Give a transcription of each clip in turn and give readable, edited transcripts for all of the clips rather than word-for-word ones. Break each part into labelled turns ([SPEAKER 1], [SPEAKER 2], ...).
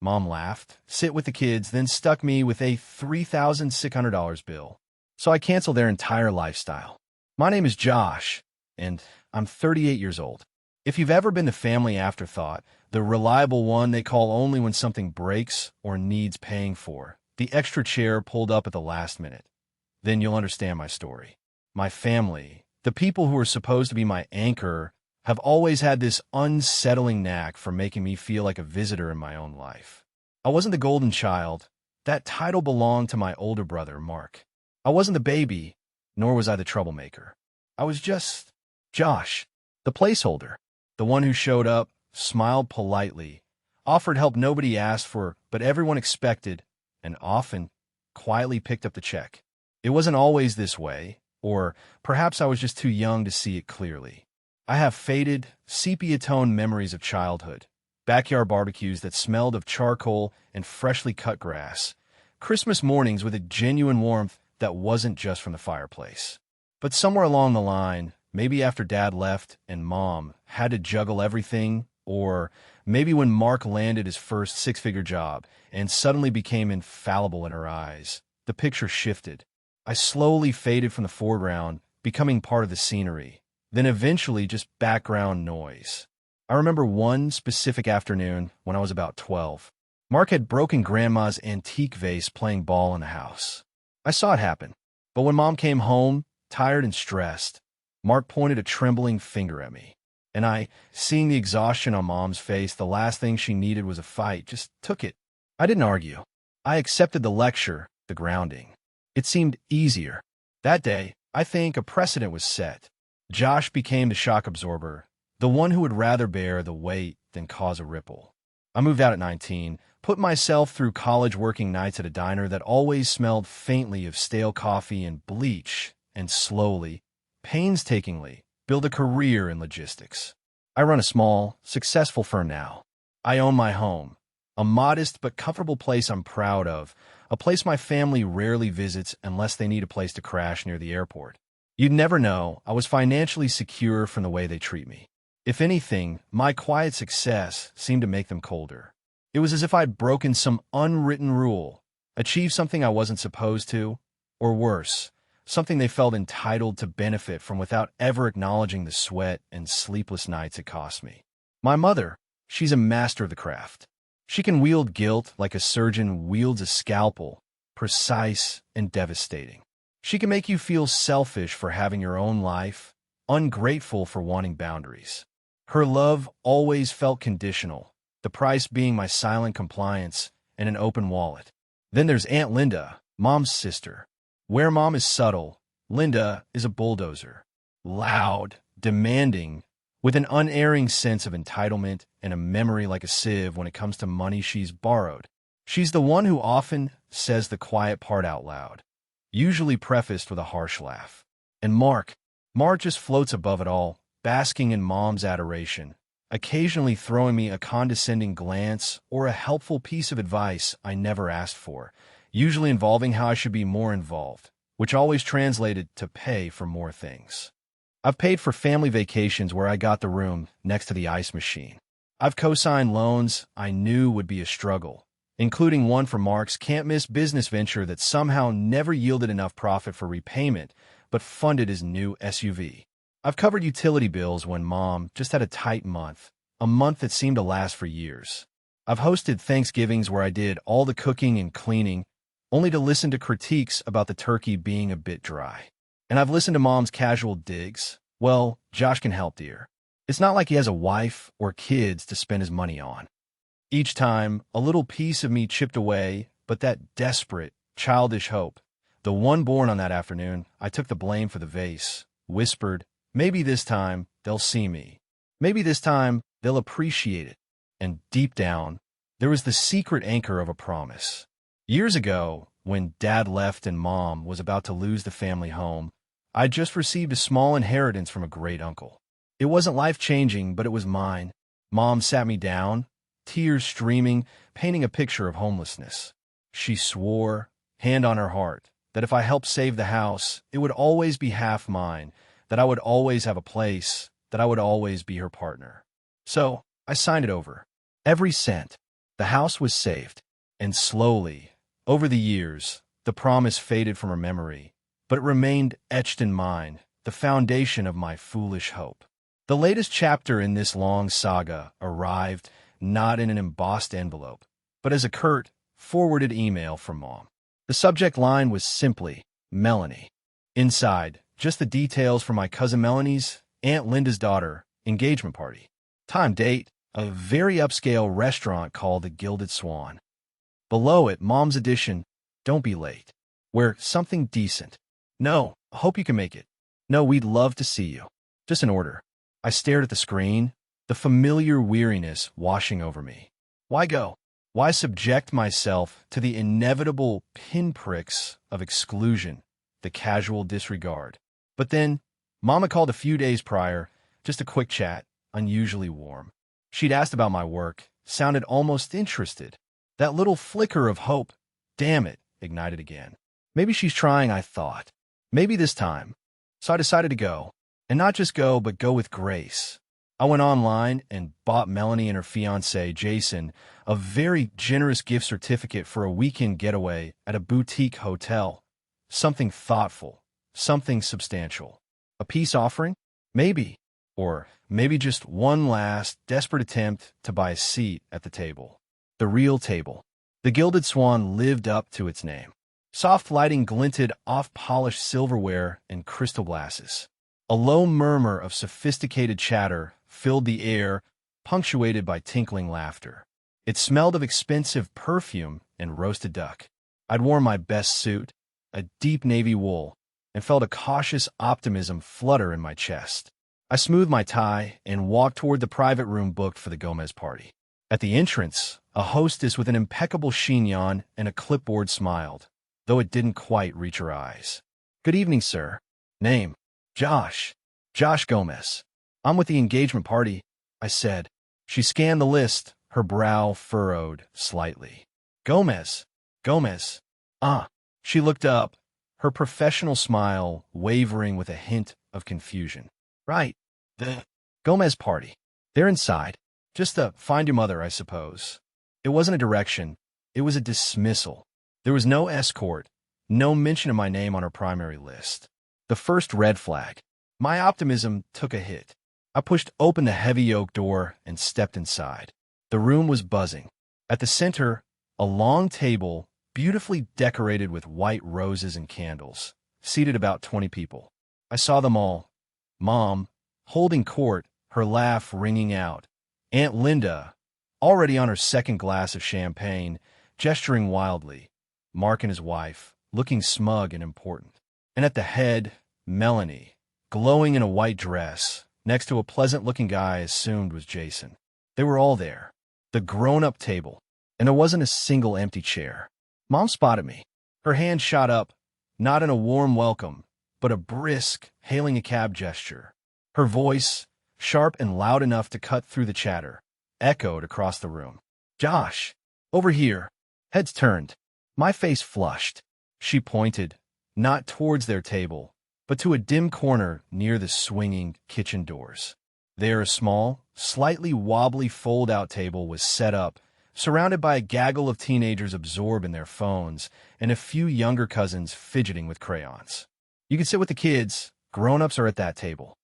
[SPEAKER 1] Mom laughed, sit with the kids, then stuck me with a $3,600 bill. So I canceled their entire lifestyle. My name is Josh, and I'm 38 years old. If you've ever been the family afterthought, the reliable one they call only when something breaks or needs paying for, the extra chair pulled up at the last minute, then you'll understand my story. My family, the people who are supposed to be my anchor, have always had this unsettling knack for making me feel like a visitor in my own life. I wasn't the golden child. That title belonged to my older brother, Mark. I wasn't the baby, nor was I the troublemaker. I was just Josh, the placeholder, the one who showed up, smiled politely, offered help nobody asked for but everyone expected, and often quietly picked up the check. It wasn't always this way, or perhaps I was just too young to see it clearly. I have faded, sepia-toned memories of childhood, backyard barbecues that smelled of charcoal and freshly cut grass, Christmas mornings with a genuine warmth that wasn't just from the fireplace. But somewhere along the line, maybe after Dad left and Mom had to juggle everything, or maybe when Mark landed his first six-figure job and suddenly became infallible in her eyes, the picture shifted. I slowly faded from the foreground, becoming part of the scenery, then eventually just background noise. I remember one specific afternoon when I was about 12. Mark had broken Grandma's antique vase playing ball in the house. I saw it happen, but when Mom came home, tired and stressed, Mark pointed a trembling finger at me. And I, seeing the exhaustion on Mom's face, the last thing she needed was a fight, just took it. I didn't argue. I accepted the lecture, the grounding. It seemed easier. That day, I think a precedent was set. Josh became the shock absorber, the one who would rather bear the weight than cause a ripple. I moved out at 19, put myself through college working nights at a diner that always smelled faintly of stale coffee and bleach, and slowly, painstakingly, build a career in logistics. I run a small, successful firm now. I own my home, a modest but comfortable place I'm proud of, a place my family rarely visits unless they need a place to crash near the airport. You'd never know I was financially secure from the way they treat me. If anything, my quiet success seemed to make them colder. It was as if I'd broken some unwritten rule, achieved something I wasn't supposed to, or worse, something they felt entitled to benefit from without ever acknowledging the sweat and sleepless nights it cost me. My mother, she's a master of the craft. She can wield guilt like a surgeon wields a scalpel, precise and devastating. She can make you feel selfish for having your own life, ungrateful for wanting boundaries. Her love always felt conditional, the price being my silent compliance and an open wallet. Then there's Aunt Linda, Mom's sister. Where Mom is subtle, Linda is a bulldozer. Loud, demanding, with an unerring sense of entitlement and a memory like a sieve when it comes to money she's borrowed. She's the one who often says the quiet part out loud, usually prefaced with a harsh laugh. And Mark just floats above it all, basking in Mom's adoration, occasionally throwing me a condescending glance or a helpful piece of advice I never asked for, usually involving how I should be more involved, which always translated to pay for more things. I've paid for family vacations where I got the room next to the ice machine. I've co-signed loans I knew would be a struggle, including one for Mark's can't-miss business venture that somehow never yielded enough profit for repayment, but funded his new SUV. I've covered utility bills when Mom just had a tight month, a month that seemed to last for years. I've hosted Thanksgivings where I did all the cooking and cleaning, only to listen to critiques about the turkey being a bit dry. And I've listened to Mom's casual digs. Well, Josh can help, dear. It's not like he has a wife or kids to spend his money on. Each time, a little piece of me chipped away, but that desperate, childish hope, the one born on that afternoon, I took the blame for the vase, whispered, maybe this time they'll see me. Maybe this time they'll appreciate it. And deep down, there was the secret anchor of a promise. Years ago, when Dad left and Mom was about to lose the family home, I'd just received a small inheritance from a great uncle. It wasn't life-changing, but it was mine. Mom sat me down, tears streaming, painting a picture of homelessness. She swore, hand on her heart, that if I helped save the house, it would always be half mine, that I would always have a place, that I would always be her partner. So I signed it over. Every cent. The house was saved, and slowly, over the years, the promise faded from her memory, but it remained etched in mine, the foundation of my foolish hope. The latest chapter in this long saga arrived not in an embossed envelope, but as a curt, forwarded email from Mom. The subject line was simply, Melanie. Inside, just the details for my cousin Melanie's, Aunt Linda's daughter, engagement party. Time, date, a very upscale restaurant called the Gilded Swan. Below it, Mom's addition, don't be late. Wear something decent. No, hope you can make it. No, we'd love to see you. Just an order. I stared at the screen, the familiar weariness washing over me. Why go? Why subject myself to the inevitable pinpricks of exclusion, the casual disregard? But then, Mama called a few days prior, just a quick chat, unusually warm. She'd asked about my work, sounded almost interested. That little flicker of hope, damn it, ignited again. Maybe she's trying, I thought. Maybe this time. So I decided to go. And not just go, but go with grace. I went online and bought Melanie and her fiancé, Jason, a very generous gift certificate for a weekend getaway at a boutique hotel. Something thoughtful, something substantial. A peace offering? Maybe. Or maybe just one last, desperate attempt to buy a seat at the table. The real table. The Gilded Swan lived up to its name. Soft lighting glinted off polished silverware and crystal glasses. A low murmur of sophisticated chatter filled the air, punctuated by tinkling laughter. It smelled of expensive perfume and roasted duck. I'd worn my best suit, a deep navy wool, and felt a cautious optimism flutter in my chest. I smoothed my tie and walked toward the private room booked for the Gomez party. At the entrance, a hostess with an impeccable chignon and a clipboard smiled, though it didn't quite reach her eyes. Good evening, sir. Name? Josh. Josh Gomez. I'm with the engagement party, I said. She scanned the list, her brow furrowed slightly. Gomez. Gomez. Ah. She looked up, her professional smile wavering with a hint of confusion. Right. The Gomez party. They're inside. Just to find your mother, I suppose. It wasn't a direction. It was a dismissal. There was no escort, no mention of my name on her primary list. The first red flag. My optimism took a hit. I pushed open the heavy oak door and stepped inside. The room was buzzing. At the center, a long table, beautifully decorated with white roses and candles, seated about 20 people. I saw them all. Mom, holding court, her laugh ringing out. Aunt Linda, already on her second glass of champagne, gesturing wildly. Mark and his wife, looking smug and important. And at the head, Melanie, glowing in a white dress, next to a pleasant-looking guy I assumed was Jason. They were all there. The grown-up table. And there wasn't a single empty chair. Mom spotted me. Her hand shot up, not in a warm welcome, but a brisk, hailing a cab gesture. Her voice, sharp and loud enough to cut through the chatter, echoed across the room. Josh, over here. Heads turned. My face flushed. She pointed, not towards their table, but to a dim corner near the swinging kitchen doors. There a small, slightly wobbly fold-out table was set up, surrounded by a gaggle of teenagers absorbed in their phones and a few younger cousins fidgeting with crayons. You can sit with the kids. Grown-ups are at that table.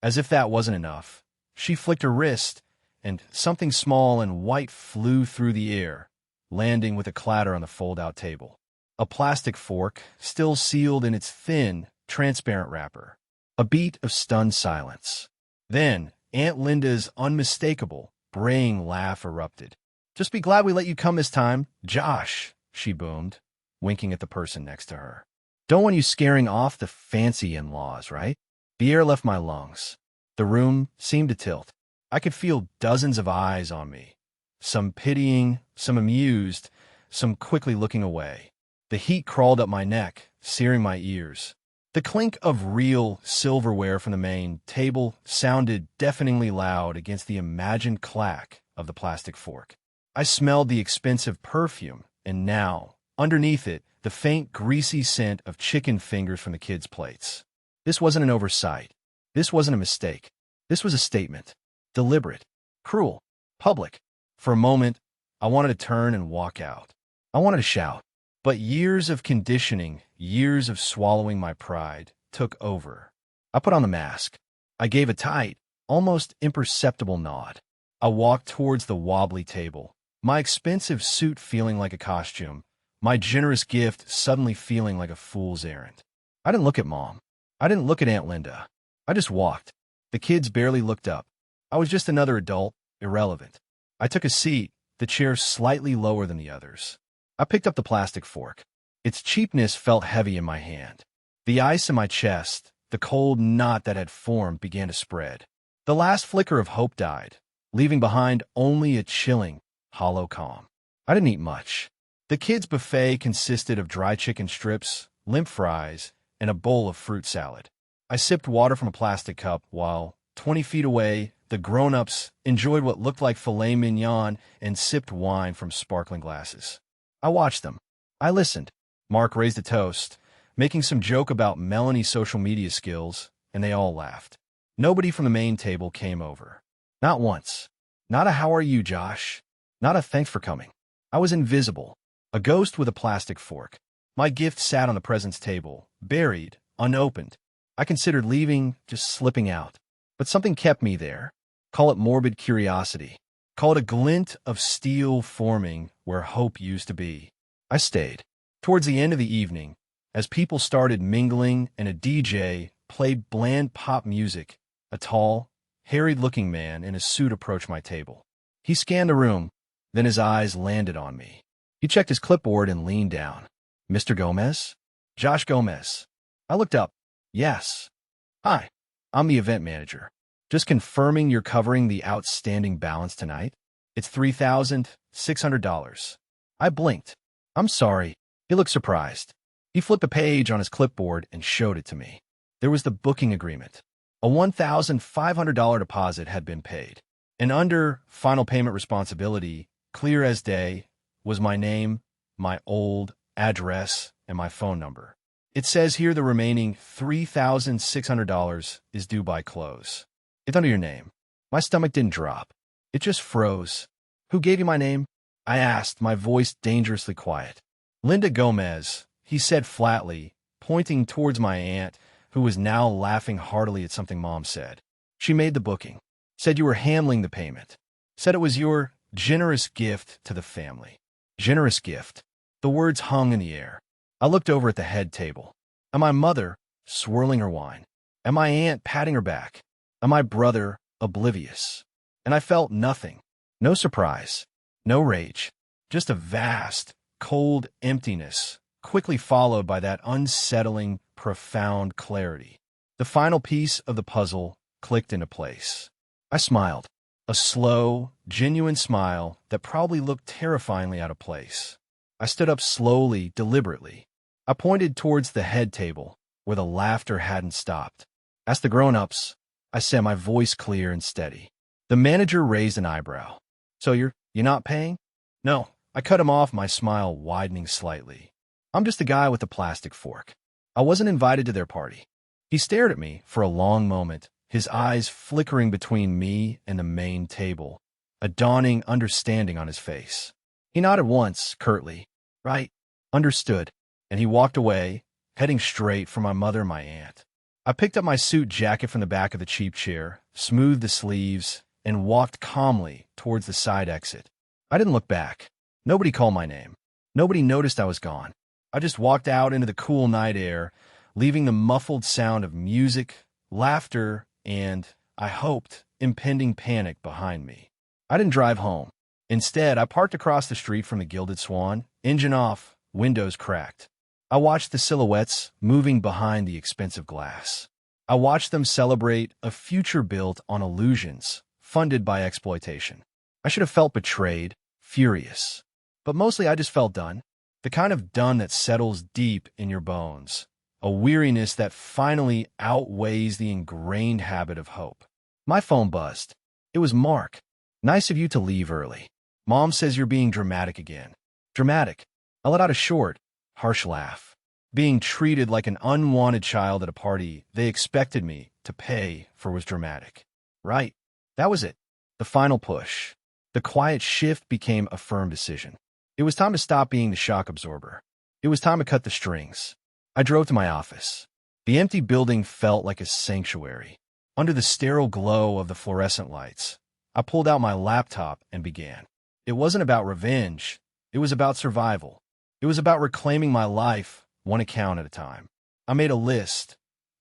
[SPEAKER 1] As if that wasn't enough, she flicked her wrist, and something small and white flew through the air, landing with a clatter on the fold-out table. A plastic fork, still sealed in its thin, transparent wrapper. A beat of stunned silence. Then, Aunt Linda's unmistakable, braying laugh erupted. Just be glad we let you come this time, Josh, she boomed, winking at the person next to her. Don't want you scaring off the fancy in-laws, right? The air left my lungs. The room seemed to tilt. I could feel dozens of eyes on me. Some pitying, some amused, some quickly looking away. The heat crawled up my neck, searing my ears. The clink of real silverware from the main table sounded deafeningly loud against the imagined clack of the plastic fork. I smelled the expensive perfume, and now, underneath it, the faint, greasy scent of chicken fingers from the kids' plates. This wasn't an oversight. This wasn't a mistake. This was a statement. Deliberate. Cruel. Public. For a moment, I wanted to turn and walk out. I wanted to shout. But years of conditioning, years of swallowing my pride, took over. I put on the mask. I gave a tight, almost imperceptible nod. I walked towards the wobbly table, my expensive suit feeling like a costume, my generous gift suddenly feeling like a fool's errand. I didn't look at Mom. I didn't look at Aunt Linda. I just walked. The kids barely looked up. I was just another adult, irrelevant. I took a seat, the chair slightly lower than the others. I picked up the plastic fork. Its cheapness felt heavy in my hand. The ice in my chest, the cold knot that had formed, began to spread. The last flicker of hope died, leaving behind only a chilling, hollow calm. I didn't eat much. The kids' buffet consisted of dry chicken strips, limp fries, and a bowl of fruit salad. I sipped water from a plastic cup while, 20 feet away, the grown-ups enjoyed what looked like filet mignon and sipped wine from sparkling glasses. I watched them. I listened. Mark raised a toast, making some joke about Melanie's social media skills, and they all laughed. Nobody from the main table came over. Not once. Not a "how are you, Josh?" Not a "thanks for coming." I was invisible, a ghost with a plastic fork. My gift sat on the presents table, buried, unopened. I considered leaving, just slipping out. But something kept me there. Call it morbid curiosity. Call it a glint of steel forming where hope used to be. I stayed. Towards the end of the evening, as people started mingling and a DJ played bland pop music, a tall, harried-looking man in a suit approached my table. He scanned the room, then his eyes landed on me. He checked his clipboard and leaned down. "Mr. Gomez?" "Josh Gomez." I looked up. "Yes." "Hi, I'm the event manager. Just confirming you're covering the outstanding balance tonight. It's $3,600. I blinked. "I'm sorry." He looked surprised. He flipped a page on his clipboard and showed it to me. There was the booking agreement. A $1,500 deposit had been paid. And under final payment responsibility, clear as day, was my name, my old address, and my phone number. It says here the remaining $3,600 is due by close. It's under your name. My stomach didn't drop. It just froze. "Who gave you my name?" I asked, my voice dangerously quiet. "Linda Gomez," he said flatly, pointing towards my aunt, who was now laughing heartily at something Mom said. "She made the booking. Said you were handling the payment. Said it was your generous gift to the family." Generous gift. The words hung in the air. I looked over at the head table. And my mother, swirling her wine. And my aunt patting her back. And my brother, oblivious. And I felt nothing. No surprise. No rage. Just a vast, cold emptiness, quickly followed by that unsettling, profound clarity. The final piece of the puzzle clicked into place. I smiled. A slow, genuine smile that probably looked terrifyingly out of place. I stood up slowly, deliberately. I pointed towards the head table, where the laughter hadn't stopped. "Ask the grown-ups," I said, my voice clear and steady. The manager raised an eyebrow. "So you're not paying?" "No." I cut him off, my smile widening slightly. "I'm just the guy with the plastic fork. I wasn't invited to their party." He stared at me for a long moment, his eyes flickering between me and the main table, a dawning understanding on his face. He nodded once, curtly. "Right. Understood." And he walked away, heading straight for my mother and my aunt. I picked up my suit jacket from the back of the cheap chair, smoothed the sleeves, and walked calmly towards the side exit. I didn't look back. Nobody called my name. Nobody noticed I was gone. I just walked out into the cool night air, leaving the muffled sound of music, laughter, and, I hoped, impending panic behind me. I didn't drive home. Instead, I parked across the street from the Gilded Swan, engine off, windows cracked. I watched the silhouettes moving behind the expensive glass. I watched them celebrate a future built on illusions, funded by exploitation. I should have felt betrayed, furious. But mostly I just felt done. The kind of done that settles deep in your bones. A weariness that finally outweighs the ingrained habit of hope. My phone buzzed. It was Mark. "Nice of you to leave early. Mom says you're being dramatic again." Dramatic. I let out a short, harsh laugh. Being treated like an unwanted child at a party they expected me to pay for was dramatic. Right. That was it. The final push. The quiet shift became a firm decision. It was time to stop being the shock absorber. It was time to cut the strings. I drove to my office. The empty building felt like a sanctuary. Under the sterile glow of the fluorescent lights, I pulled out my laptop and began. It wasn't about revenge. It was about survival. It was about reclaiming my life, one account at a time. I made a list.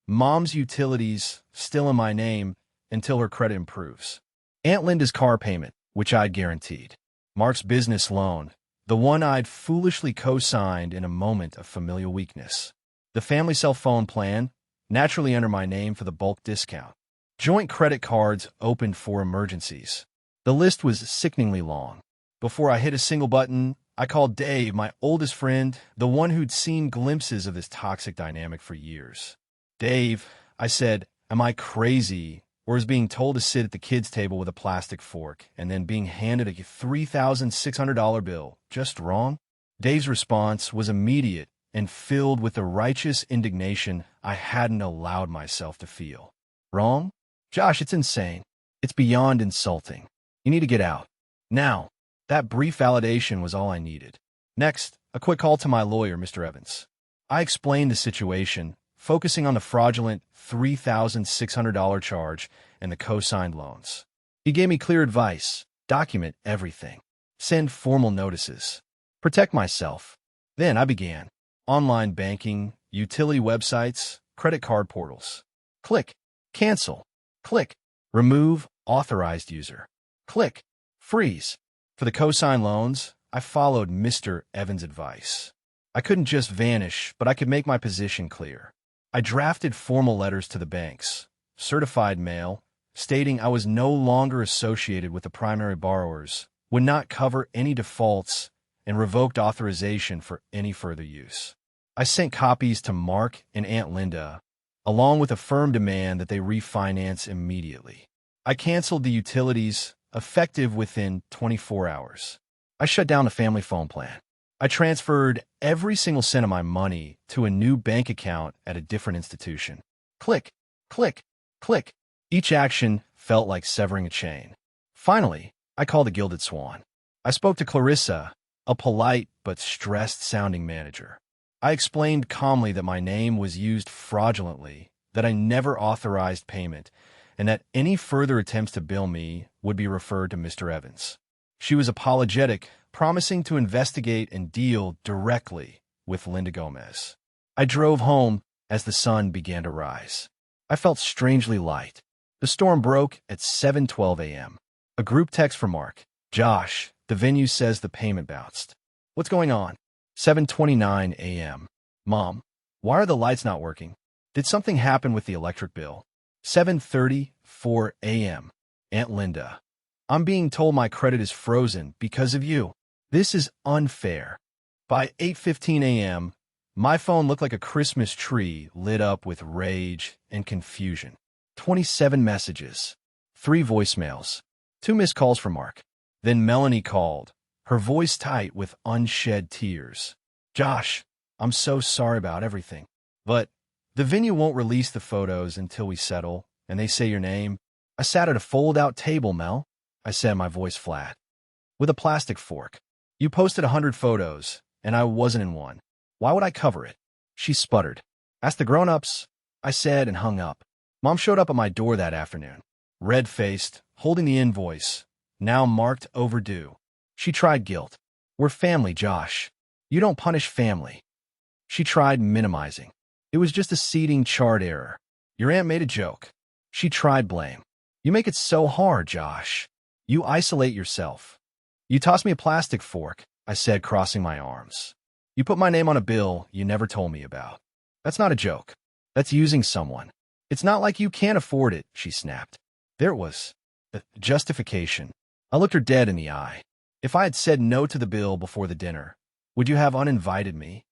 [SPEAKER 1] Mom's utilities, still in my name, until her credit improves. Aunt Linda's car payment, which I'd guaranteed. Mark's business loan, the one I'd foolishly co-signed in a moment of familial weakness. The family cell phone plan, naturally under my name for the bulk discount. Joint credit cards opened for emergencies. The list was sickeningly long. Before I hit a single button, I called Dave, my oldest friend, the one who'd seen glimpses of this toxic dynamic for years. Dave, I said, am I crazy, or is being told to sit at the kids' table with a plastic fork and then being handed a $3,600 bill just wrong? Dave's response was immediate and filled with the righteous indignation I hadn't allowed myself to feel. Wrong? Josh, it's insane. It's beyond insulting. You need to get out. Now. That brief validation was all I needed. Next, a quick call to my lawyer, Mr. Evans. I explained the situation, focusing on the fraudulent $3,600 charge and the co-signed loans. He gave me clear advice. Document everything. Send formal notices. Protect myself. Then I began. Online banking, utility websites, credit card portals. Click. Cancel. Click. Remove authorized user. Click. Freeze. For the co-sign loans, I followed Mr. Evans' advice. I couldn't just vanish, but I could make my position clear. I drafted formal letters to the banks, certified mail, stating I was no longer associated with the primary borrowers, would not cover any defaults, and revoked authorization for any further use. I sent copies to Mark and Aunt Linda, along with a firm demand that they refinance immediately. I canceled the utilities, effective within 24 hours. I shut down the family phone plan. I transferred every single cent of my money to a new bank account at a different institution. Click, click, click. Each action felt like severing a chain. Finally, I called the Gilded Swan. I spoke to Clarissa, a polite but stressed-sounding manager. I explained calmly that my name was used fraudulently, that I never authorized payment, and that any further attempts to bill me would be referred to Mr. Evans. She was apologetic, promising to investigate and deal directly with Linda Gomez. I drove home as the sun began to rise. I felt strangely light. The storm broke at 7:12 a.m. A group text from Mark. Josh, the venue says the payment bounced. What's going on? 7:29 a.m. Mom, why are the lights not working? Did something happen with the electric bill? 7:34 a.m. Aunt Linda, I'm being told my credit is frozen because of you. This is unfair. By 8:15 a.m., my phone looked like a Christmas tree lit up with rage and confusion. 27 messages, 3 voicemails, 2 missed calls from Mark. Then Melanie called, her voice tight with unshed tears. Josh, I'm so sorry about everything, but the venue won't release the photos until we settle, and they say your name. I sat at a fold-out table, Mel, I said, my voice flat, with a plastic fork. You posted 100 photos, and I wasn't in one. Why would I cover it? She sputtered. Ask the grown-ups, I said, and hung up. Mom showed up at my door that afternoon, red-faced, holding the invoice, now marked overdue. She tried guilt. We're family, Josh. You don't punish family. She tried minimizing. It was just a seeding chart error. Your aunt made a joke. She tried blame. You make it so hard, Josh. You isolate yourself. You tossed me a plastic fork, I said, crossing my arms. You put my name on a bill you never told me about. That's not a joke. That's using someone. It's not like you can't afford it, she snapped. There it was. Justification. I looked her dead in the eye. If I had said no to the bill before the dinner, would you have uninvited me?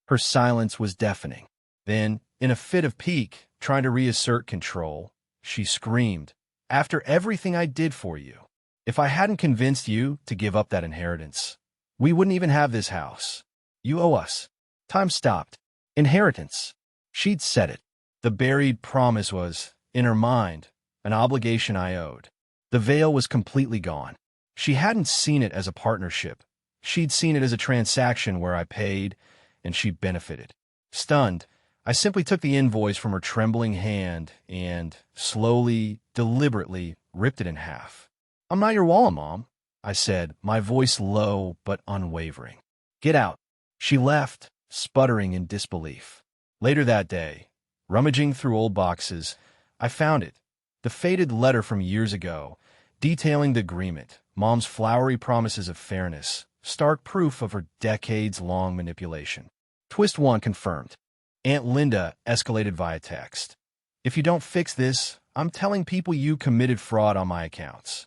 [SPEAKER 1] Her silence was deafening. Then, in a fit of pique, trying to reassert control, she screamed, after everything I did for you, if I hadn't convinced you to give up that inheritance, we wouldn't even have this house. You owe us. Time stopped. Inheritance. She'd said it. The buried promise was, in her mind, an obligation I owed. The veil was completely gone. She hadn't seen it as a partnership. She'd seen it as a transaction where I paid and she benefited. Stunned, I simply took the invoice from her trembling hand and, slowly, deliberately, ripped it in half. "I'm not your wallet, Mom," I said, my voice low but unwavering. "Get out." She left, sputtering in disbelief. Later that day, rummaging through old boxes, I found it. The faded letter from years ago, detailing the agreement, Mom's flowery promises of fairness, stark proof of her decades-long manipulation. Twist 1 confirmed. Aunt Linda escalated via text. "If you don't fix this, I'm telling people you committed fraud on my accounts."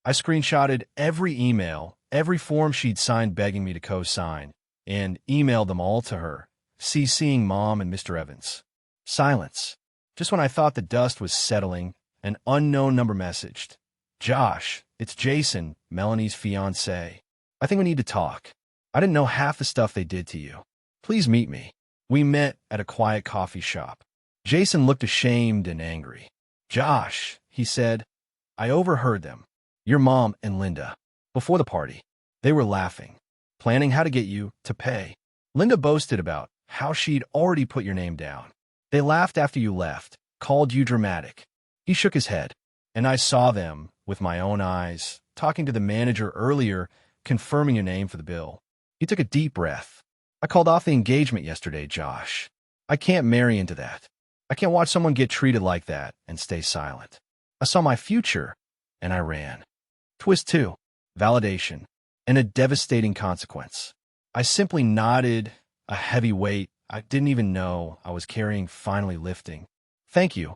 [SPEAKER 1] I screenshotted every email, every form she'd signed begging me to co-sign, and emailed them all to her, CCing Mom and Mr. Evans. Silence. Just when I thought the dust was settling, an unknown number messaged. "Josh, it's Jason, Melanie's fiancé. I think we need to talk. I didn't know half the stuff they did to you. Please meet me." We met at a quiet coffee shop. Jason looked ashamed and angry. "Josh," he said, "I overheard them. Your mom and Linda. Before the party. They were laughing, planning how to get you to pay. Linda boasted about how she'd already put your name down. They laughed after you left, called you dramatic." He shook his head, and I saw them, with my own eyes, talking to the manager earlier, confirming your name for the bill. He took a deep breath. "I called off the engagement yesterday, Josh. I can't marry into that. I can't watch someone get treated like that and stay silent. I saw my future, and I ran." Twist 2. Validation. And a devastating consequence. I simply nodded, a heavy weight I didn't even know I was carrying finally lifting. "Thank you,"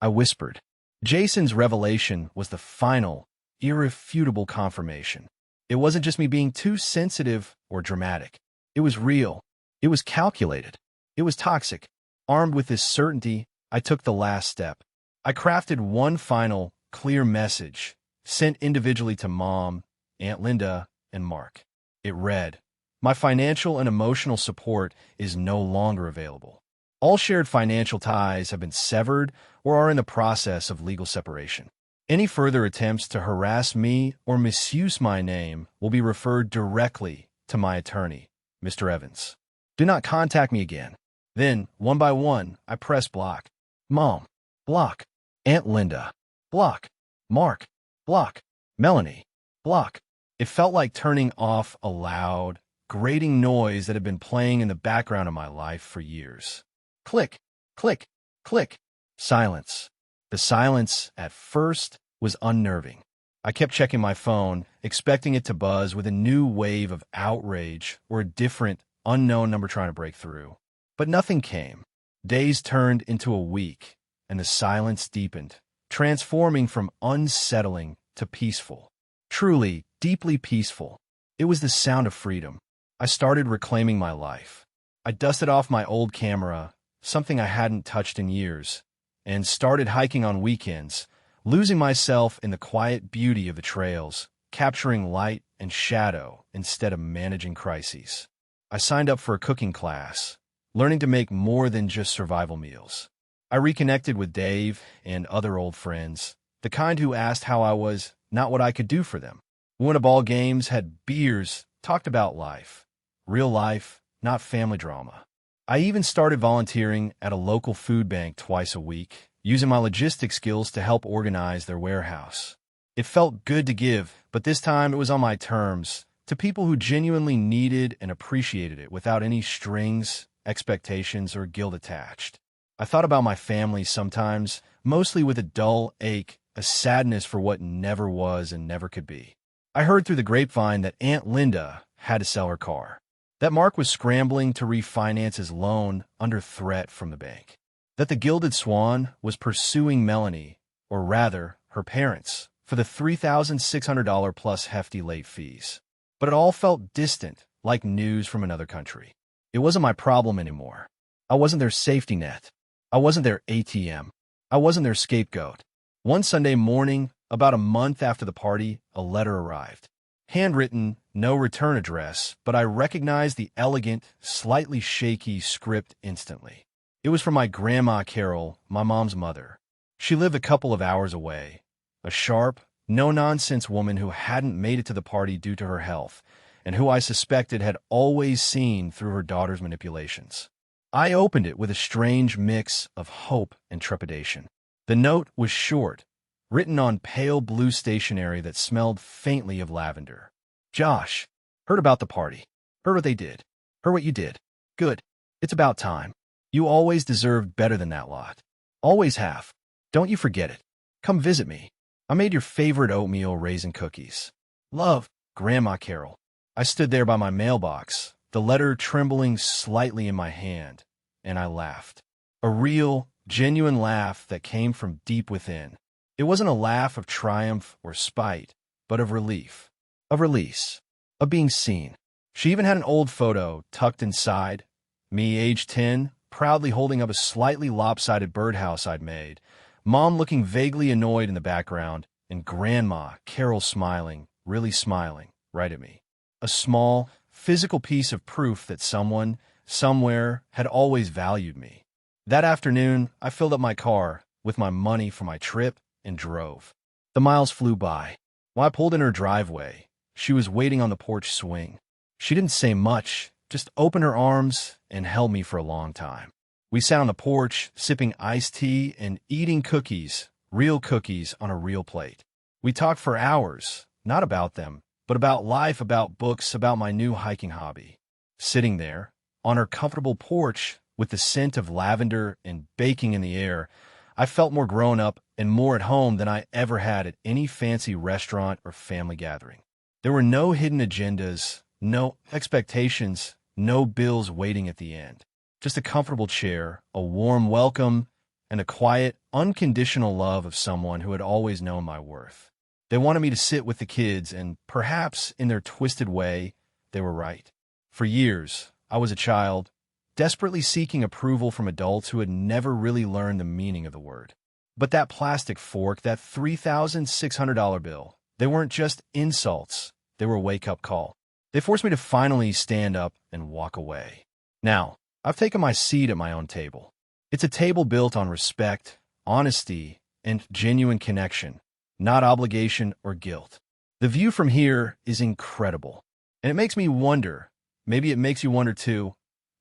[SPEAKER 1] I whispered. Jason's revelation was the final, irrefutable confirmation. It wasn't just me being too sensitive or dramatic. It was real. It was calculated. It was toxic. Armed with this certainty, I took the last step. I crafted one final, clear message, sent individually to Mom, Aunt Linda, and Mark. It read, "My financial and emotional support is no longer available. All shared financial ties have been severed or are in the process of legal separation. Any further attempts to harass me or misuse my name will be referred directly to my attorney, Mr. Evans. Do not contact me again." Then, one by one, I pressed block. Mom, block. Aunt Linda, block. Mark, block. Melanie, block. It felt like turning off a loud, grating noise that had been playing in the background of my life for years. Click, click, click. Silence. The silence, at first, was unnerving. I kept checking my phone, expecting it to buzz with a new wave of outrage or a different, unknown number trying to break through. But nothing came. Days turned into a week, and the silence deepened, transforming from unsettling to peaceful. Truly, deeply peaceful. It was the sound of freedom. I started reclaiming my life. I dusted off my old camera, something I hadn't touched in years, and started hiking on weekends, losing myself in the quiet beauty of the trails, capturing light and shadow instead of managing crises. I signed up for a cooking class, learning to make more than just survival meals. I reconnected with Dave and other old friends, the kind who asked how I was, not what I could do for them. We went to ball games, had beers, talked about life. Real life, not family drama. I even started volunteering at a local food bank twice a week, using my logistics skills to help organize their warehouse. It felt good to give, but this time it was on my terms, to people who genuinely needed and appreciated it without any strings, expectations, or guilt attached. I thought about my family sometimes, mostly with a dull ache, a sadness for what never was and never could be. I heard through the grapevine that Aunt Linda had to sell her car, that Mark was scrambling to refinance his loan under threat from the bank, that the Gilded Swan was pursuing Melanie, or rather, her parents, for the $3,600 plus hefty late fees. But it all felt distant, like news from another country. It wasn't my problem anymore. I wasn't their safety net. I wasn't their ATM. I wasn't their scapegoat. One Sunday morning, about a month after the party, a letter arrived. Handwritten, no return address, but I recognized the elegant, slightly shaky script instantly. It was from my grandma Carol, my mom's mother. She lived a couple of hours away, a sharp, no-nonsense woman who hadn't made it to the party due to her health, and who I suspected had always seen through her daughter's manipulations. I opened it with a strange mix of hope and trepidation. The note was short, written on pale blue stationery that smelled faintly of lavender. Josh, heard about the party. Heard what they did. Heard what you did. Good. It's about time. You always deserved better than that lot. Always have. Don't you forget it. Come visit me. I made your favorite oatmeal raisin cookies. Love, Grandma Carol. I stood there by my mailbox, the letter trembling slightly in my hand, and I laughed. A real, genuine laugh that came from deep within. It wasn't a laugh of triumph or spite, but of relief, of release, of being seen. She even had an old photo tucked inside, me age 10, proudly holding up a slightly lopsided birdhouse I'd made, Mom looking vaguely annoyed in the background, and Grandma, Carol smiling, really smiling, right at me. A small, physical piece of proof that someone, somewhere, had always valued me. That afternoon, I filled up my car with my money for my trip and drove. The miles flew by. When I pulled in her driveway, she was waiting on the porch swing. She didn't say much, just opened her arms and held me for a long time. We sat on the porch, sipping iced tea and eating cookies, real cookies on a real plate. We talked for hours, not about them, but about life, about books, about my new hiking hobby. Sitting there, on her comfortable porch, with the scent of lavender and baking in the air, I felt more grown up and more at home than I ever had at any fancy restaurant or family gathering. There were no hidden agendas, no expectations, no bills waiting at the end. Just a comfortable chair, a warm welcome, and a quiet, unconditional love of someone who had always known my worth. They wanted me to sit with the kids, and perhaps in their twisted way, they were right. For years, I was a child, desperately seeking approval from adults who had never really learned the meaning of the word. But that plastic fork, that $3,600 bill, they weren't just insults, they were a wake-up call. They forced me to finally stand up and walk away. Now, I've taken my seat at my own table. It's a table built on respect, honesty, and genuine connection, not obligation or guilt. The view from here is incredible, and it makes me wonder, maybe it makes you wonder too,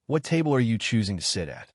[SPEAKER 1] what table are you choosing to sit at?